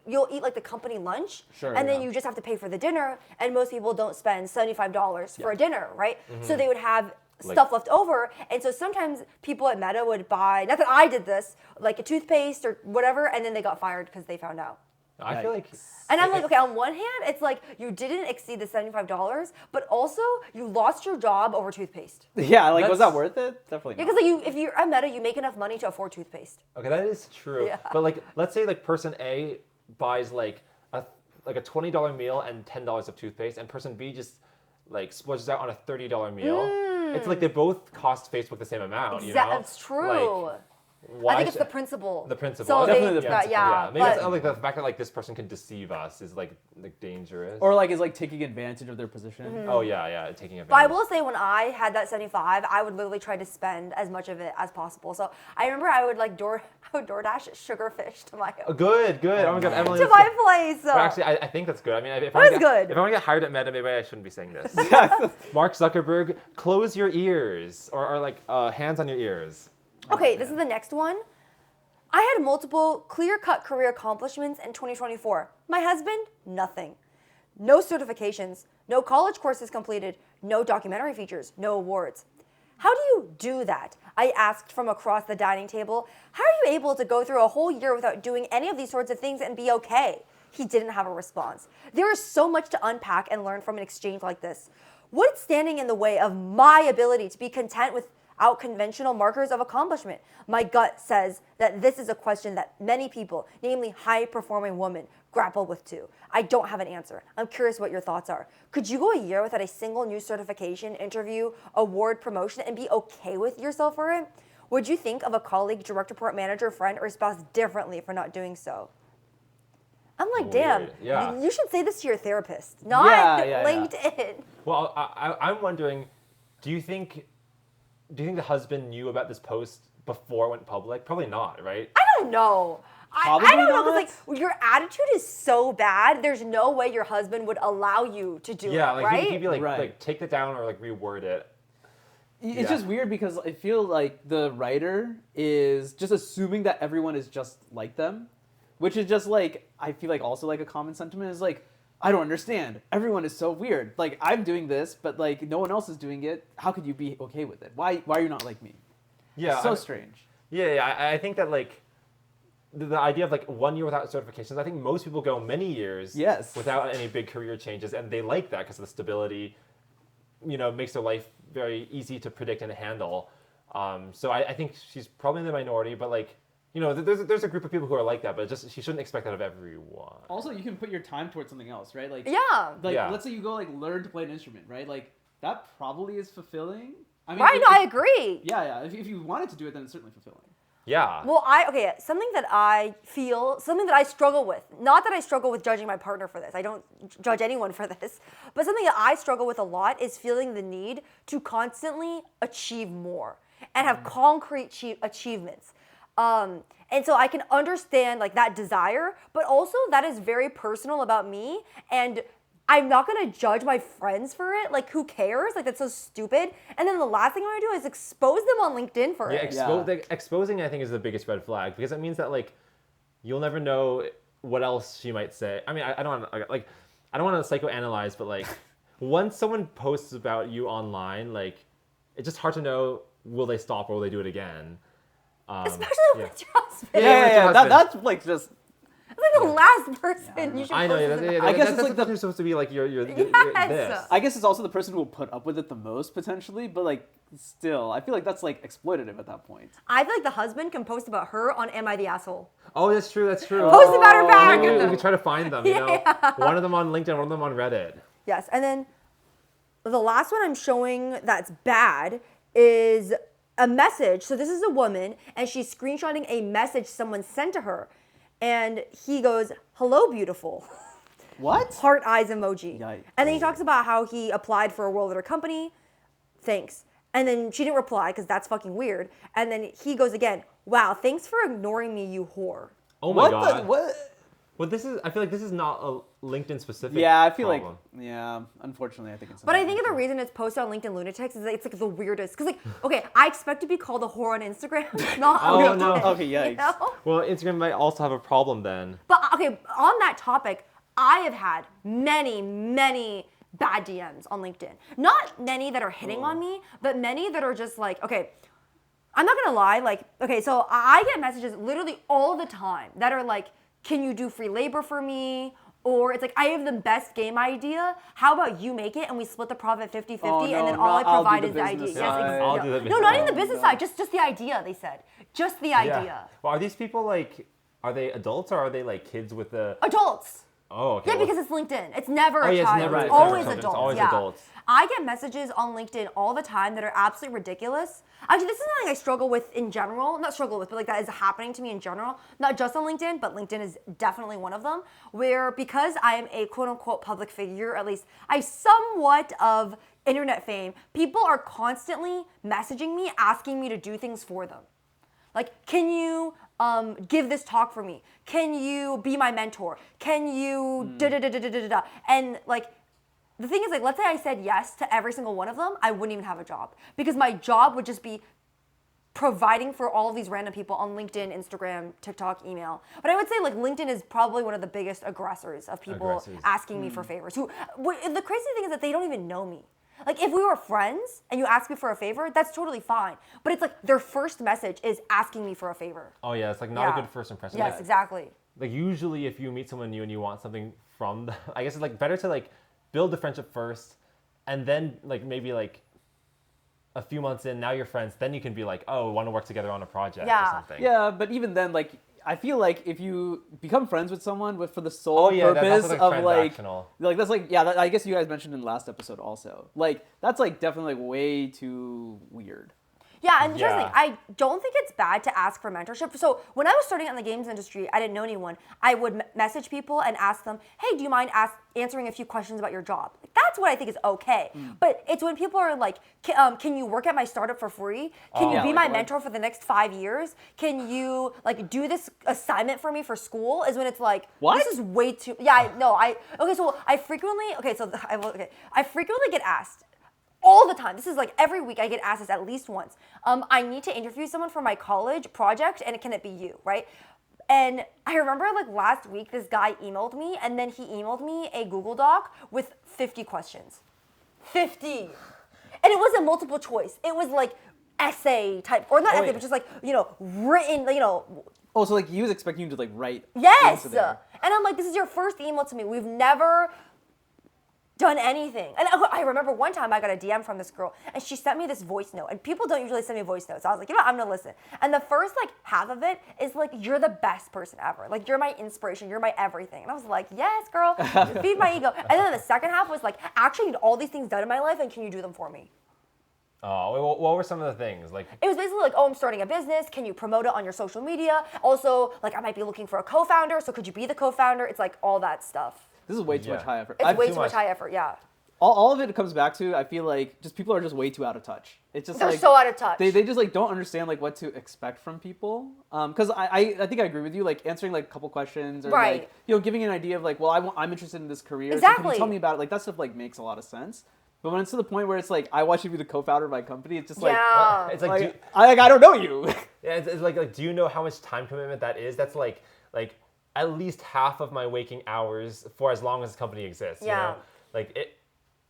you'll eat like the company lunch, Sure, and then yeah. you just have to pay for the dinner. And most people don't spend $75 for a dinner, right? So they would have stuff left over. And so sometimes people at Meta would buy, not that I did this, like a toothpaste or whatever, and then they got fired because they found out. I feel like. And I'm like, okay, on one hand, it's like you didn't exceed the $75, but also you lost your job over toothpaste. Yeah, like, was That's- that worth it? Definitely Yeah, not. because like if you're at Meta, you make enough money to afford toothpaste. Okay, that is true. Yeah. But like, let's say like person A buys like a $20 meal and $10 of toothpaste, and person B just like splurges out on a $30 meal. It's like they both cost Facebook the same amount. You know? That's true. Like, why I think it's should- the principle. The principle. So Definitely they, the principle. yeah, Maybe but, it's like the fact that like this person can deceive us is like dangerous. Or like is like taking advantage of their position. Oh yeah, taking advantage. but I will say when I had that 75, I would literally try to spend as much of it as possible. So I remember I would DoorDash sugarfish to my Good. Oh my god, Emily. to that's my good. place. But actually, I think that's good. I mean, if That I is get, good. If I want to get hired at Meta, maybe I shouldn't be saying this. Mark Zuckerberg, close your ears, or like hands on your ears. Okay, this is the next one. I had multiple clear-cut career accomplishments in 2024. My husband, nothing. No certifications, no college courses completed, no documentary features, no awards. How do you do that? I asked from across the dining table. How are you able to go through a whole year without doing any of these sorts of things and be okay? He didn't have a response. There is so much to unpack and learn from an exchange like this. What's standing in the way of my ability to be content without conventional markers of accomplishment? My gut says that this is a question that many people, namely high-performing women, grapple with too. I don't have an answer. I'm curious what your thoughts are. Could you go a year without a single new certification, interview, award, promotion, and be okay with yourself for it? Would you think of a colleague, direct report, manager, friend, or spouse differently for not doing so? I'm like, damn, Weird. Yeah. you should say this to your therapist, not Yeah. LinkedIn. Well, I'm wondering, do you think the husband knew about this post before it went public? Probably not, right? I don't know. I Probably don't know not. because like your attitude is so bad. There's no way your husband would allow you to do Yeah, it, like right? he'd be like, Right. like take it down or like reword it. It's Yeah. just weird because I feel like the writer is just assuming that everyone is just like them, which is just like, I feel like also like a common sentiment is like, I don't understand. Everyone is so weird. Like, I'm doing this, but like no one else is doing it. How could you be okay with it? Why are you not like me? Yeah, So I- strange. Yeah, I think that like the idea of like 1 year without certifications, I think most people go many years Yes. without any big career changes, and they like that because the stability, makes their life very easy to predict and handle. So I think she's probably in the minority, but like you know, there's a group of people who are like that, but just she shouldn't expect that of everyone. Also, you can put your time towards something else, right? Like Yeah. Like Yeah. let's say you go like learn to play an instrument, right? Like that probably is fulfilling. I mean, Right? No, I agree. Yeah. If you wanted to do it, then it's certainly fulfilling. Yeah. Well, something that I struggle with, not that I struggle with judging my partner for this, I don't judge anyone for this, but something that I struggle with a lot is feeling the need to constantly achieve more and have concrete achievements. And so I can understand like that desire, but also that is very personal about me, and I'm not gonna judge my friends for it. Like, who cares? Like, that's so stupid. And then the last thing I'm gonna do is expose them on LinkedIn for it. Like, exposing, I think, is the biggest red flag because it means that like you'll never know what else she might say. I mean, I don't want to psychoanalyze, but like once someone posts about you online, like it's just hard to know will they stop or will they do it again. Especially when it's your husband. Yeah. That's like just. It's like the last person you should I know. post this about. I guess that's it's like you're supposed to be like you're Yes. this. I guess it's also the person who will put up with it the most potentially, but like still, I feel like that's like exploitative at that point. I feel like the husband can post about her on Am I the Asshole? Oh, that's true. That's true. Post about her back. We can try to find them. You know, one of them on LinkedIn, one of them on Reddit. Yes, and then the last one I'm showing that's bad is a message. So this is a woman, and she's screenshotting a message someone sent to her. And he goes, "Hello, beautiful." What? Heart eyes emoji. Yikes. And then he talks about how he applied for a role at her company. Thanks. And then she didn't reply because that's fucking weird. And then he goes again, "Wow, thanks for ignoring me, you whore." Oh my god. What? Well, I feel like this is not a LinkedIn specific. Yeah, I feel problem. like. Yeah, unfortunately, I think it's. But I think the reason it's posted on LinkedIn Lunatics is that it's like the weirdest. Because like, okay, I expect to be called a whore on Instagram, not on Oh, LinkedIn. no. Okay, yikes. You know? Well, Instagram might also have a problem then. But okay, on that topic, I have had many bad DMs on LinkedIn. Not many that are hitting on me, but many that are just like, okay, I'm not gonna lie, like, okay, so I get messages literally all the time that are like, can you do free labor for me? Or it's like, I have the best game idea. How about you make it and we split the profit 50-50 Oh, no, and then all I not I'll do provide the is the idea. business Yes, side. exactly. I'll do the No, business not even the side. business side, just the idea, they said. Just the idea. Yeah. Well, are these people like, are they adults or are they like kids with the? Adults. Oh, okay. Yeah, well, because it's LinkedIn. It's never Oh, a yeah, it's child. never- It's it's never always children. It's adults. always yeah. adults. I get messages on LinkedIn all the time that are absolutely ridiculous. Actually, this is something I struggle with in general. Not struggle with, but like that is happening to me in general. Not just on LinkedIn, but LinkedIn is definitely one of them. Where because I am a quote unquote public figure, at least I have somewhat of internet fame, people are constantly messaging me, asking me to do things for them. Like, can you give this talk for me? Can you be my mentor? Can you da-da-da-da-da-da-da? And like, the thing is, like, let's say I said yes to every single one of them, I wouldn't even have a job. Because my job would just be providing for all of these random people on LinkedIn, Instagram, TikTok, email. But I would say like LinkedIn is probably one of the biggest aggressors of people asking me for favors. The crazy thing is that they don't even know me. Like if we were friends and you ask me for a favor, that's totally fine. But it's like their first message is asking me for a favor. Oh yeah, it's like not a good first impression. Yes, Like, exactly. like usually if you meet someone new and you want something from them, I guess it's like better to like build the friendship first and then like maybe like a few months in, now you're friends, then you can be like, oh, want to work together on a project or something. Yeah, but even then, like, I feel like if you become friends with someone for the sole purpose that's of like transactional. that's like, yeah, I guess you guys mentioned in the last episode also. Like, that's like definitely like way too weird. Yeah, and here's the Yeah. thing. I don't think it's bad to ask for mentorship. So when I was starting out in the games industry, I didn't know anyone. I would message people and ask them, hey, do you mind answering a few questions about your job? Like, that's what I think is okay. But it's when people are like, can you work at my startup for free? Can you be my mentor for the next 5 years? Can you like do this assignment for me for school? Is when it's like, What? this is way too, I frequently get asked all the time. This is like every week I get asked this at least once. I need to interview someone for my college project, and can it be you, right? And I remember like last week, this guy emailed me, and then he emailed me a Google Doc with 50 questions. 50. And it wasn't multiple choice. It was like essay type, or not essay, but just like, written, Oh, so like he was expecting you to like write. yes. answer there. And I'm like, this is your first email to me. We've never done anything. And I remember one time I got a DM from this girl, and she sent me this voice note. And people don't usually send me voice notes. I was like, you know what, I'm gonna listen. And the first like half of it is like, you're the best person ever. Like, you're my inspiration. You're my everything. And I was like, yes, girl, feed my ego. And then the second half was like, actually, I need all these things done in my life, and can you do them for me? Oh, what were some of the things? Like, it was basically like, oh, I'm starting a business. Can you promote it on your social media? Also, like, I might be looking for a co-founder. So could you be the co-founder? It's like all that stuff. This is way too much high effort. It's way too much high effort, yeah. All of it comes back to, I feel like, just people are just way too out of touch. It's just They're so out of touch. They just like don't understand like what to expect from people. Because I think I agree with you. Like answering like a couple questions or like giving an idea of like, well, I'm interested in this career. Exactly. So can you tell me about it? Like that stuff like makes a lot of sense. But when it's to the point where it's like, I want you to be the co-founder of my company, it's just like, it's like, I don't know you. Yeah, it's like, do you know how much time commitment that is? That's like at least half of my waking hours for as long as this company exists. Yeah. You know? Like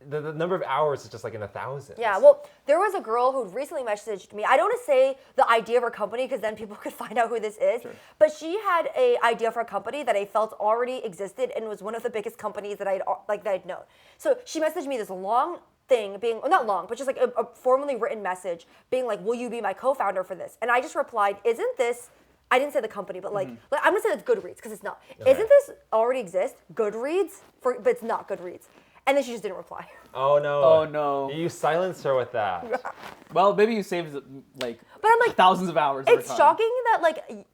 the number of hours is just like in the thousands. Yeah, well, there was a girl who recently messaged me. I don't want to say the idea of her company because then people could find out who this is. Sure. But she had an idea for a company that I felt already existed and was one of the biggest companies that I'd known. So she messaged me this long thing, not long, but just like a formally written message being like, will you be my co-founder for this? And I just replied, isn't this, I didn't say the company, but like I'm gonna say it's Goodreads because it's not. Okay. Isn't this already exist? Goodreads, but it's not Goodreads. And then she just didn't reply. Oh no. Oh no. You silenced her with that. Well, maybe you saved like, but I'm like thousands of hours. It's shocking that like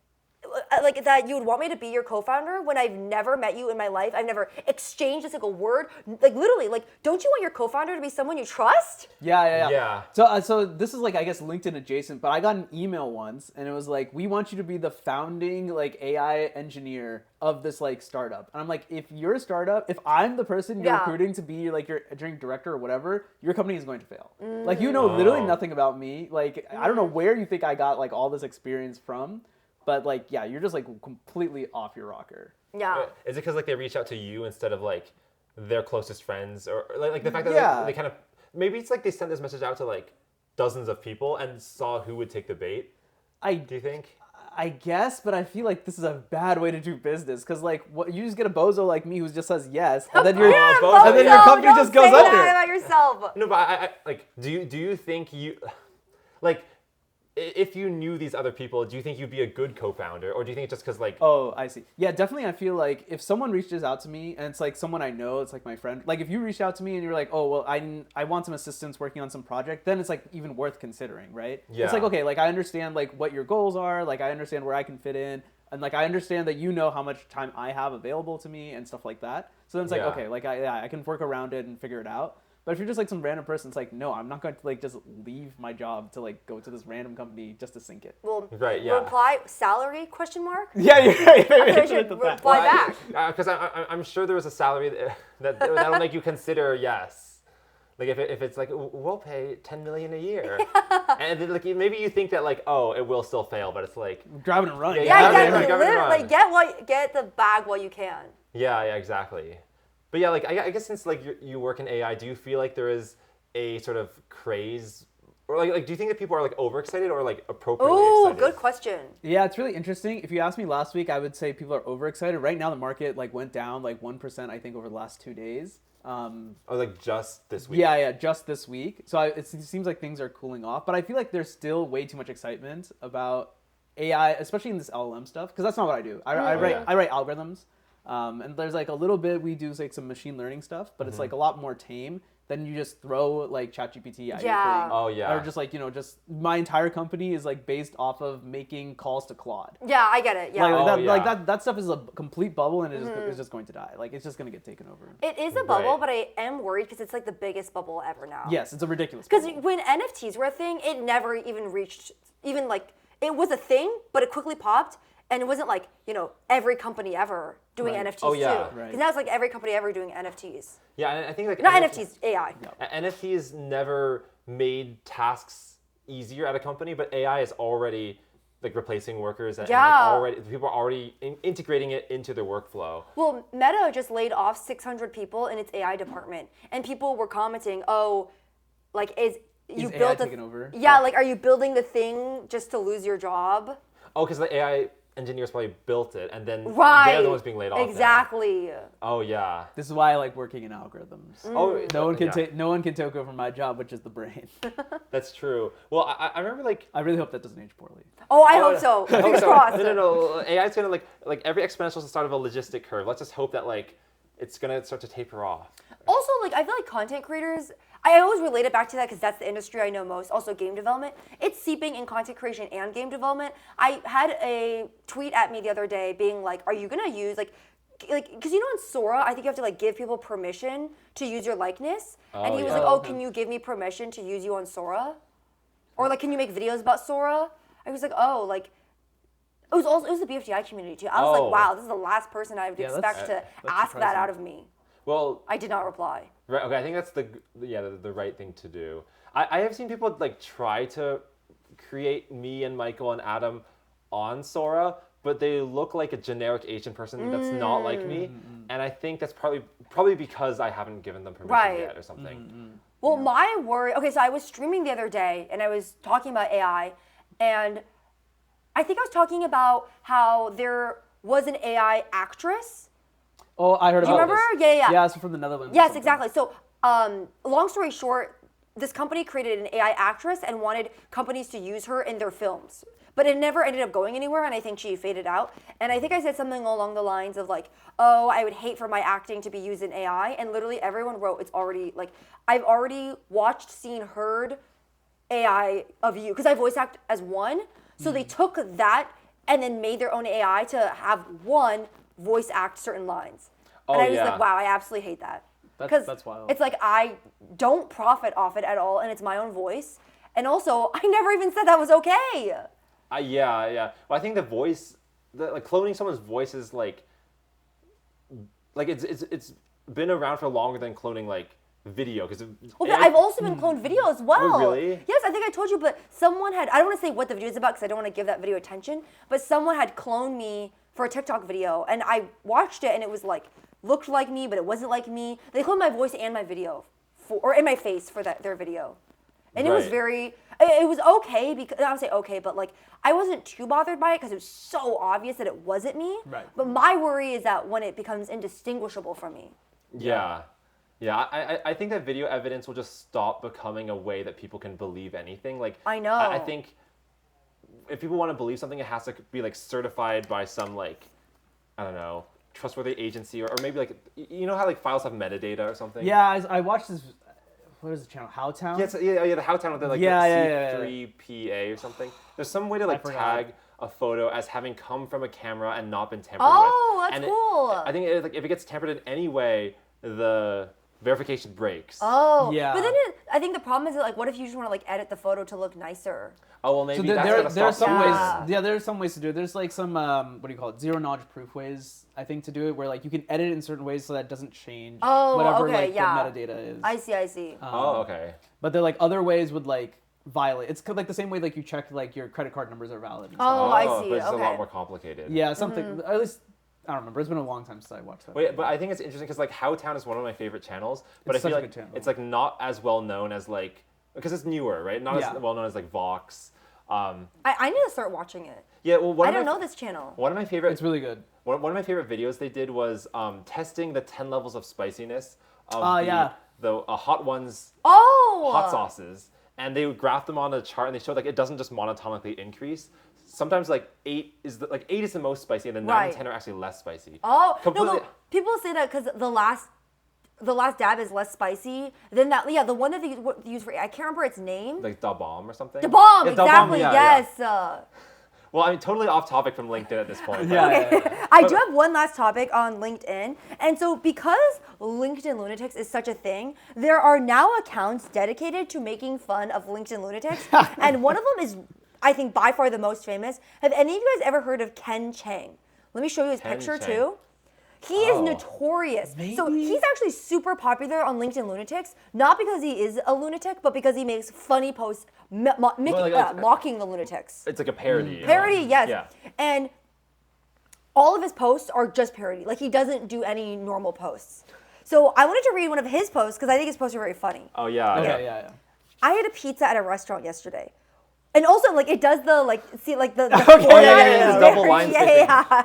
that you would want me to be your co-founder when I've never met you in my life. I've never exchanged a single word. Like literally, like don't you want your co-founder to be someone you trust? Yeah. So this is like, I guess, LinkedIn adjacent, but I got an email once and it was like, we want you to be the founding like AI engineer of this like startup. And I'm like, if you're a startup, if I'm the person you're recruiting to be like your engineering director or whatever, your company is going to fail. Like you know literally nothing about me. Like I don't know where you think I got like all this experience from. But like, yeah, you're just like completely off your rocker. Yeah. Is it because like they reach out to you instead of like their closest friends, or like the fact that they kind of, maybe it's like they sent this message out to like dozens of people and saw who would take the bait? Do you think? I guess, but I feel like this is a bad way to do business because like you just get a bozo like me who just says yes, and then your company just goes under. Don't say that about yourself. No, but I like, do you think you like? If you knew these other people, do you think you'd be a good co-founder, or do you think it's just because like? Oh, I see. Yeah, definitely. I feel like if someone reaches out to me and it's like someone I know, it's like my friend. Like if you reached out to me and you're like, oh well, I want some assistance working on some project, then it's like even worth considering, right? Yeah. It's like, okay, like I understand like what your goals are, like I understand where I can fit in, and like I understand that you know how much time I have available to me and stuff like that. So then it's like, okay, like I can work around it and figure it out. But if you're just like some random person, it's like, no, I'm not going to like just leave my job to like go to this random company just to sink it. Well, reply salary question mark? Yeah, you're right. Maybe I should reply back. Because I'm sure there was a salary that'll make you consider yes. Like if it's like, we'll pay $10 million a year, and then like maybe you think that like, oh, it will still fail, but it's like grabbing and running. Like get the bag while you can. Yeah, exactly. But yeah, like I guess since like you work in AI, do you feel like there is a sort of craze, or like do you think that people are like overexcited or like appropriately excited? Oh, good question. Yeah, it's really interesting. If you asked me last week, I would say people are overexcited. Right now, the market like went down like 1%, I think, over the last 2 days. Like just this week? Yeah, just this week. So it seems like things are cooling off, but I feel like there's still way too much excitement about AI, especially in this LLM stuff, because that's not what I do. I write algorithms. And there's like a little bit we do like some machine learning stuff, but it's like a lot more tame than you just throw like ChatGPT at your thing. Oh yeah. Or just like just my entire company is like based off of making calls to Claude. Yeah, I get it. Yeah. That stuff is a complete bubble and it's just going to die. Like it's just going to get taken over. It is a bubble, but I am worried because it's like the biggest bubble ever now. Yes, it's a ridiculous. Because when NFTs were a thing, it never even reached like it was a thing, but it quickly popped. And it wasn't like, every company ever doing NFTs too. Because now it's like every company ever doing NFTs. Yeah, and I think like... Not NFTs, AI. No. NFTs never made tasks easier at a company, but AI is already like replacing workers and like people are already integrating it into their workflow. Well, Meta just laid off 600 people in its AI department. And people were commenting, like is you AI built taking over? Yeah, like are you building the thing just to lose your job? Oh, because the AI engineers probably built it, and then Right. they're the ones being laid off. Exactly. Then. Oh yeah. This is why I like working in algorithms. Oh, No one can take over my job, which is the brain. That's true. Well, I remember like. I really hope that doesn't age poorly. Oh, I hope so. I hope Fingers so. crossed. No. AI is gonna like every exponential is the start of a logistic curve. Let's just hope that like it's gonna start to taper off. Also, like, I feel like content creators, I always relate it back to that because that's the industry I know most. Also, game development. It's seeping in content creation and game development. I had a tweet at me the other day being like, are you going to use, like, because you know in Sora, I think you have to, like, give people permission to use your likeness. And he was like, oh, can you give me permission to use you on Sora? Or, like, can you make videos about Sora? I was like, oh, like, it was the BFDI community, too. I was like, wow, this is the last person I would expect to ask that out of me. Well, I did not reply. Right. Okay. I think that's the right thing to do. I have seen people like try to create me and Michael and Adam on Sora, but they look like a generic Asian person that's not like me, and I think that's probably because I haven't given them permission yet or something. Well, my worry. Okay, so I was streaming the other day and I was talking about AI, and I think I was talking about how there was an AI actress. Oh, I heard Do you about remember? this. Yeah. Yeah, so from the Netherlands. or Yes, something. exactly. So, long story short, this company created an AI actress and wanted companies to use her in their films. But it never ended up going anywhere, and I think she faded out. And I think I said something along the lines of like, oh, I would hate for my acting to be used in AI. And literally everyone wrote, it's already, like, I've already watched, seen, heard AI of you. Because I voice act as one. So they took that and then made their own AI to have one voice act certain lines. And I was like, wow, I absolutely hate that. That's wild. It's like I don't profit off it at all, and it's my own voice. And also, I never even said that was okay. Yeah. Well, I think the voice, like cloning someone's voice is like it's been around for longer than cloning like video because. Okay, I've also been cloned video as well. Oh, really? Yes, I think I told you, but someone had. I don't want to say what the video is about because I don't want to give that video attention. But someone had cloned me for a TikTok video, and I watched it, and it was like looked like me, but it wasn't like me. They cloned my voice and my video, or in my face for their video, and it was very. It was okay because I would say okay, but like I wasn't too bothered by it because it was so obvious that it wasn't me. Right. But my worry is that when it becomes indistinguishable from me. Yeah. I think that video evidence will just stop becoming a way that people can believe anything. Like I know. I think if people want to believe something, it has to be like certified by some like, I don't know, trustworthy agency or maybe like, you know how like files have metadata or something? Yeah, I watched this. What is the channel? Howtown? Yeah, the Howtown with the like C3PA or something. There's some way to like tag a photo as having come from a camera and not been tampered with. Oh, that's cool. I think like if it gets tampered in any way, the verification breaks. Oh, yeah. But then I think the problem is that, like, what if you just want to like edit the photo to look nicer? Oh well, maybe So that's there are some Yeah. ways. Yeah, there are some ways to do it. There's like some what do you call it? Zero knowledge proof ways, I think, to do it, where like you can edit it in certain ways so that it doesn't change whatever okay, like yeah. the metadata is. I see. Oh, okay. But they're like other ways would like violate. It's like the same way like you check like your credit card numbers are valid. And stuff. Oh, I see. But it's a Okay. lot more complicated. Yeah, something. At least I don't remember. It's been a long time since I watched that. Wait, but I think it's interesting because like Howtown is one of my favorite channels, but It's I feel such a like good channel. it's like not as well known as like because it's newer, right? Not as well known as like Vox. I need to start watching it. Yeah, well, I don't know this channel. One of my favorite. It's really good. One of my favorite videos they did was testing the 10 levels of spiciness of the hot ones, Oh. hot sauces, and they would graph them on a chart, and they showed like it doesn't just monotonically increase. Sometimes like 8 is the most spicy, and then 9 and 10 are actually less spicy. Oh, Completely. no, people say that because the last dab is less spicy than that. Yeah, the one that they use for I can't remember its name. Like Da Bomb or something. The bomb, Yeah, Da Bomb, exactly. yeah, Yes. yeah. Well, I mean, totally off topic from LinkedIn at this point. I do have one last topic on LinkedIn. And so because LinkedIn Lunatics is such a thing, there are now accounts dedicated to making fun of LinkedIn Lunatics. And one of them is, I think, by far the most famous. Have any of you guys ever heard of Ken Chang? Let me show you his picture Chang. too. He is notorious. So he's actually super popular on LinkedIn Lunatics, not because he is a lunatic, but because he makes funny posts mocking the lunatics. It's like a parody. Parody, yes. Yeah. And all of his posts are just parody. Like he doesn't do any normal posts. So I wanted to read one of his posts because I think his posts are very funny. Oh yeah. Okay, yeah. I had a pizza at a restaurant yesterday. And also, like, it does the, like, see, like, the Okay, yeah, the double line yeah.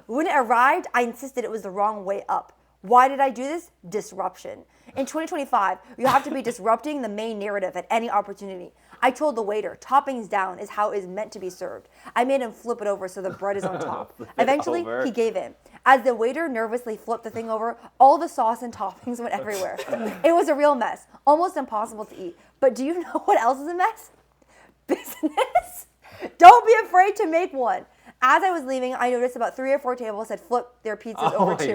When it arrived, I insisted it was the wrong way up. Why did I do this? Disruption. In 2025, you have to be disrupting the main narrative at any opportunity. I told the waiter, toppings down is how it is meant to be served. I made him flip it over so the bread is on top. Eventually, he gave in. As the waiter nervously flipped the thing over, all the sauce and toppings went everywhere. It was a real mess, almost impossible to eat. But do you know what else is a mess? Business. Don't be afraid to make one. As I was leaving, I noticed about 3 or 4 tables had flipped their pizzas over too.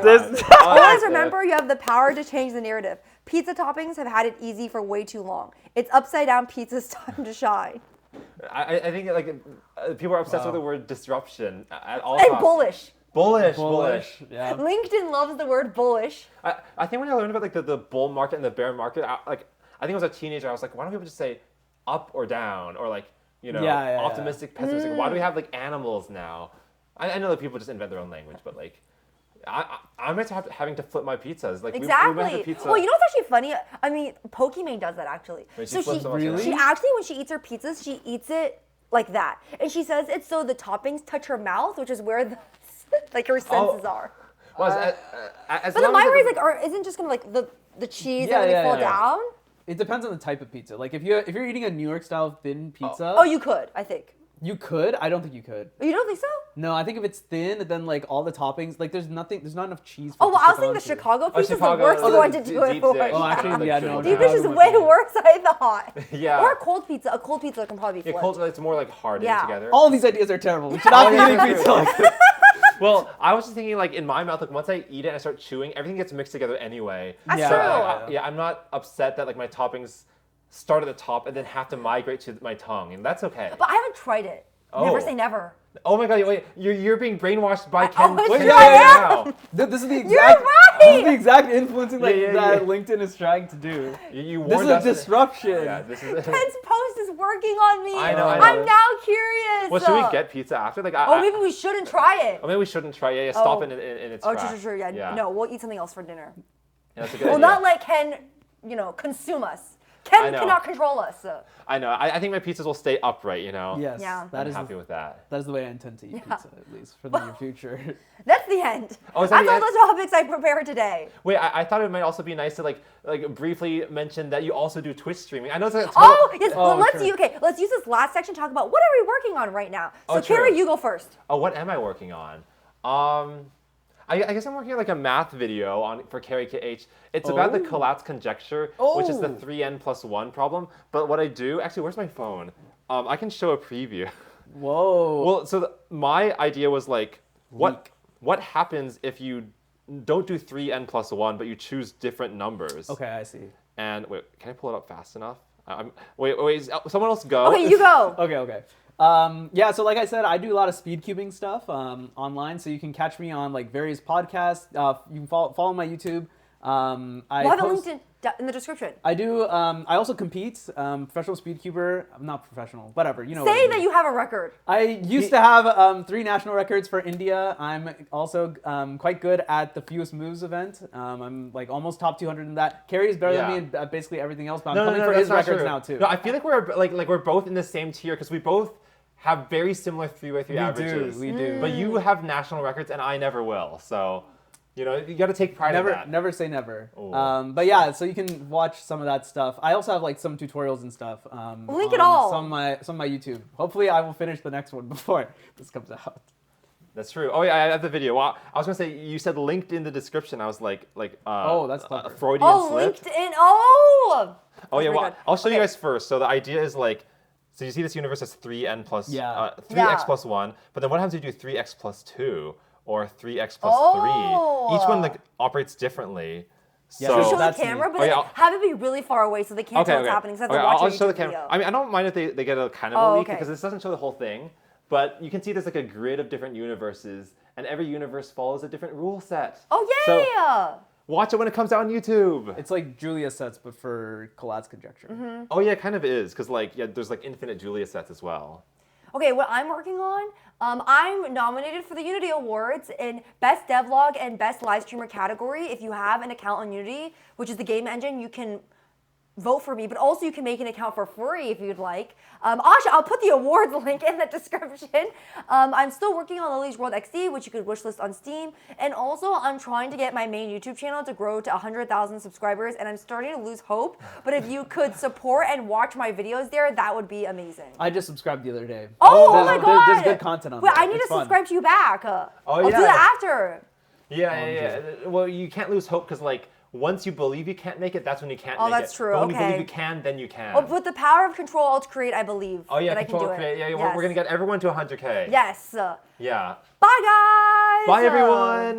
Always remember, you have the power to change the narrative. Pizza toppings have had it easy for way too long. It's upside down pizza's time to shine. I think like people are obsessed with the word disruption at all And costs. bullish. Bullish. Yeah. LinkedIn loves the word bullish. I think when I learned about like the bull market and the bear market, I think as a teenager, I was like, why don't people just say up or down or like, you know, optimistic, pessimistic. Why do we have like animals now? I know that people just invent their own language, but like, I'm having to flip my pizzas. Like Exactly. we went to pizza. Well, you know what's actually funny? I mean, Pokimane does that actually. Wait, So flips them upside down? she actually, when she eats her pizzas, she eats it like that, and she says it's so the toppings touch her mouth, which is where the like her senses are. Well, But the my worry is like, isn't just gonna like the cheese and then fall down? It depends on the type of pizza. Like if you're eating a New York style thin pizza, Oh, you could, I think. you could. I don't think you could. You don't think so? No, I think if it's thin, then like all the toppings, like there's not enough cheese. For Oh, it well, to I was stick thinking the onto. Chicago pizza is the Chicago, worst the one to do it deep for. dish. Oh, actually, yeah, no. Deep Chicago dish is would way be- worse, I thought. Yeah. Or a cold pizza. A cold pizza can probably be Yeah, flipped. cold, it's more like hardened Yeah. together. All of these ideas are terrible. We should not be yeah, eating that's pizza true. like this. Well, I was just thinking like in my mouth, like once I eat it and I start chewing, everything gets mixed together anyway. That's Yeah. true. I'm not upset that like my toppings start at the top and then have to migrate to my tongue, and that's okay. But I haven't tried it. Never Oh. say never. Oh my god, wait, you're being brainwashed by Ken. Oh, Ken sure right I now. This is the exact. You're right! This is the exact influencing like Yeah. that LinkedIn is trying to do. You This warned is a us. disruption. Yeah, this is. Ken's post is working on me. I know. I'm now curious. Well, should we get pizza after? Like, Oh, maybe we shouldn't try it. Or maybe we shouldn't try. Yeah, stop Oh. it in its Oh, tracks. true. Yeah. No, we'll eat something else for dinner. Yeah, that's a good We'll idea. not let Ken, consume us. Ken know. cannot control us. So. I know. I think my pizzas will stay upright. You know. Yes, Yeah. that I'm is happy with that. that is the way I intend to eat pizza at least for the near future. That's the end. Oh, is that That's the all end? the topics I prepared today. Wait, I thought it might also be nice to like briefly mention that you also do Twitch streaming. I know it's a Oh, yes. Oh, Let's sure. let's use this last section to talk about what are we working on right now. So, Oh, true. Carrie, you go first. Oh, what am I working on? I guess I'm working on like a math video for Carrie KH. It's about the Oh. Collatz conjecture, which is the 3n+1 problem. But what I do, actually, where's my phone? I can show a preview. Whoa. Well, so my idea was like, what happens if you don't do 3n+1, but you choose different numbers? Okay, I see. And wait, can I pull it up fast enough? Wait, someone else go. Okay, you go. Okay. Yeah, so like I said, I do a lot of speed cubing stuff online, so you can catch me on like various podcasts. You can follow my YouTube. We'll have it linked in the description. I do. I also compete. Professional speed cuber. I'm not professional. Whatever. You know. what I Say mean. that you have a record. I used to have 3 national records for India. I'm also quite good at the fewest moves event. I'm like almost top 200 in that. Carrie is better than me in basically everything else, but I'm coming for his that's not records true. now too. No, I feel like we're both in the same tier because we both have very similar 3x3 averages. We do. But you have national records and I never will. So, you got to take pride in that. Never say never. Oh. But yeah, so you can watch some of that stuff. I also have like some tutorials and stuff. Link it on all. Some of my YouTube. Hopefully, I will finish the next one before this comes out. That's true. Oh yeah, I have the video. Well, I was gonna say you said linked in the description. I was like Oh, that's clever. a Freudian Oh, slip. LinkedIn. Oh. Oh yeah, That's well, pretty good. I'll show you Okay. guys first. So the idea is like, so you see this universe as 3x Yeah. plus 1, but then what happens if you do 3x plus 2 or 3x plus Oh. 3? Each one like operates differently. Yeah, So You show the that's camera, neat. but Oh, yeah, then have it be really far away so they can't tell what's happening. So they have to watch I'll your show the YouTube camera. video. I mean, I don't mind if they get a kind of Oh, a leak okay. because this doesn't show the whole thing, but you can see there's like a grid of different universes, and every universe follows a different rule set. Oh, So yeah. watch it when it comes out on YouTube. It's like Julia sets, but for Collatz conjecture. Mm-hmm. Oh yeah, it kind of is because there's like infinite Julia sets as well. Okay, what I'm working on, I'm nominated for the Unity Awards in Best Devlog and Best Live Streamer category. If you have an account on Unity, which is the game engine, you can vote for me, but also you can make an account for free if you'd like. Actually, I'll put the awards link in the description. I'm still working on Lily's World XD, which you could wishlist on Steam. And also, I'm trying to get my main YouTube channel to grow to 100,000 subscribers, and I'm starting to lose hope. But if you could support and watch my videos there, that would be amazing. I just subscribed the other day. Oh my god! There's good content on Wait, there. I need It's to fun. subscribe to you back. I'll do yeah. that after. Yeah. Well, you can't lose hope because like once you believe you can't make it, that's when you can't make it. That's true. But when you Okay. believe you can, then you can. Oh, but the power of Control Alt Create, I believe. Oh yeah, that I can Control do Create. it. Yeah, we're gonna get everyone to 100K. Yes. Yeah. Bye guys. Bye everyone.